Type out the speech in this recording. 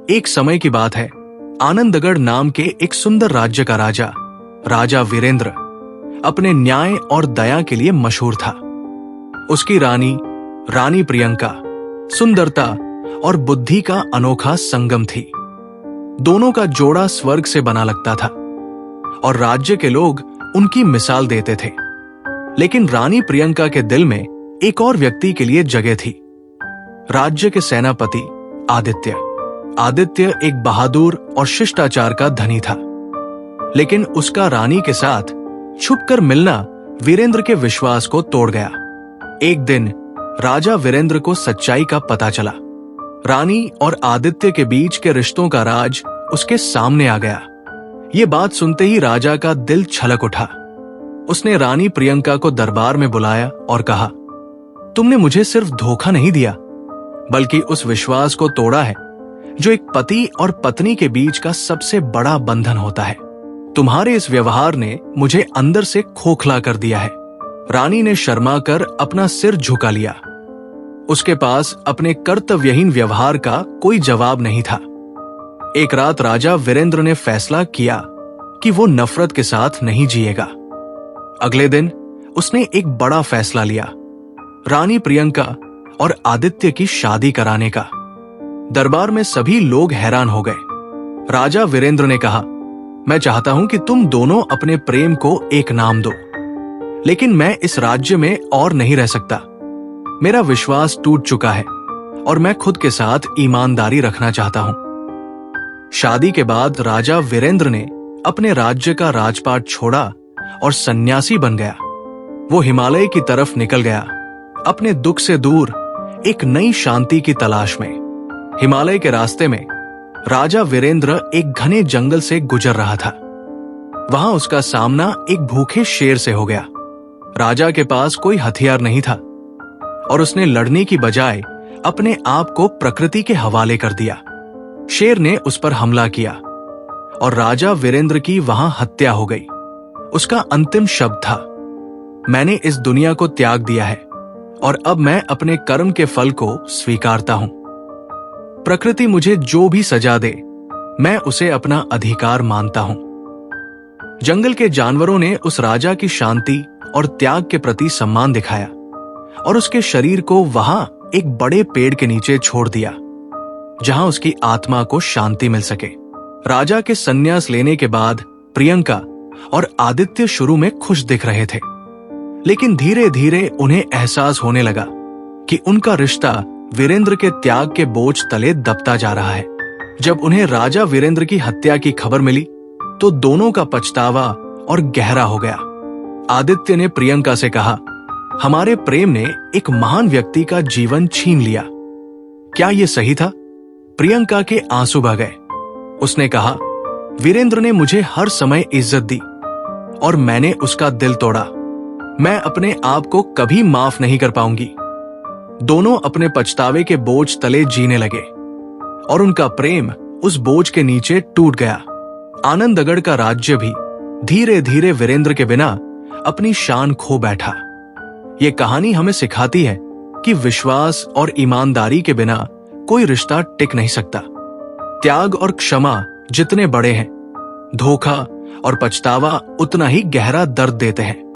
एक समय की बात है। आनंदगढ़ नाम के एक सुंदर राज्य का राजा, राजा वीरेंद्र, अपने न्याय और दया के लिए मशहूर था। उसकी रानी, रानी प्रियंका, सुंदरता और बुद्धि का अनोखा संगम थी। दोनों का जोड़ा स्वर्ग से बना लगता था और राज्य के लोग उनकी मिसाल देते थे। लेकिन रानी प्रियंका के दिल में एक और व्यक्ति के लिए जगह थी, राज्य के सेनापति आदित्य। आदित्य एक बहादुर और शिष्टाचार का धनी था, लेकिन उसका रानी के साथ छुपकर मिलना वीरेंद्र के विश्वास को तोड़ गया। एक दिन राजा वीरेंद्र को सच्चाई का पता चला। रानी और आदित्य के बीच के रिश्तों का राज उसके सामने आ गया। ये बात सुनते ही राजा का दिल छलक उठा। उसने रानी प्रियंका को दरबार में बुलाया और कहा, तुमने मुझे सिर्फ धोखा नहीं दिया, बल्कि उस विश्वास को तोड़ा है जो एक पति और पत्नी के बीच का सबसे बड़ा बंधन होता है। तुम्हारे इस व्यवहार ने मुझे अंदर से खोखला कर दिया है। रानी ने शर्मा कर अपना सिर झुका लिया। उसके पास अपने कर्तव्यहीन व्यवहार का कोई जवाब नहीं था। एक रात राजा वीरेंद्र ने फैसला किया कि वो नफरत के साथ नहीं जिएगा। अगले दिन उसने एक बड़ा फैसला लिया, रानी प्रियंका और आदित्य की शादी कराने का। दरबार में सभी लोग हैरान हो गए। राजा वीरेंद्र ने कहा, मैं चाहता हूं कि तुम दोनों अपने प्रेम को एक नाम दो, लेकिन मैं इस राज्य में और नहीं रह सकता। मेरा विश्वास टूट चुका है और मैं खुद के साथ ईमानदारी रखना चाहता हूं। शादी के बाद राजा वीरेंद्र ने अपने राज्य का राजपाट छोड़ा और सन्यासी बन गया। वो हिमालय की तरफ निकल गया, अपने दुख से दूर एक नई शांति की तलाश में। हिमालय के रास्ते में राजा वीरेंद्र एक घने जंगल से गुजर रहा था। वहां उसका सामना एक भूखे शेर से हो गया। राजा के पास कोई हथियार नहीं था और उसने लड़ने की बजाय अपने आप को प्रकृति के हवाले कर दिया। शेर ने उस पर हमला किया और राजा वीरेंद्र की वहां हत्या हो गई। उसका अंतिम शब्द था, मैंने इस दुनिया को त्याग दिया है और अब मैं अपने कर्म के फल को स्वीकारता हूं। प्रकृति मुझे जो भी सजा दे, मैं उसे अपना अधिकार मानता हूं। जंगल के जानवरों ने उस राजा की शांति और त्याग के प्रति सम्मान दिखाया और उसके शरीर को वहां एक बड़े पेड़ के नीचे छोड़ दिया, जहां उसकी आत्मा को शांति मिल सके। राजा के संन्यास लेने के बाद प्रियंका और आदित्य शुरू में खुश दिख रहे थे, लेकिन धीरे धीरे उन्हें एहसास होने लगा कि उनका रिश्ता वीरेंद्र के त्याग के बोझ तले दबता जा रहा है। जब उन्हें राजा वीरेंद्र की हत्या की खबर मिली तो दोनों का पछतावा और गहरा हो गया। आदित्य ने प्रियंका से कहा, हमारे प्रेम ने एक महान व्यक्ति का जीवन छीन लिया। क्या यह सही था? प्रियंका के आंसू बह गए। उसने कहा, वीरेंद्र ने मुझे हर समय इज्जत दी और मैंने उसका दिल तोड़ा। मैं अपने आप को कभी माफ नहीं कर पाऊंगी। दोनों अपने पछतावे के बोझ तले जीने लगे और उनका प्रेम उस बोझ के नीचे टूट गया। आनंदगढ़ का राज्य भी धीरे धीरे वीरेंद्र के बिना अपनी शान खो बैठा। ये कहानी हमें सिखाती है कि विश्वास और ईमानदारी के बिना कोई रिश्ता टिक नहीं सकता। त्याग और क्षमा जितने बड़े हैं, धोखा और पछतावा उतना ही गहरा दर्द देते हैं।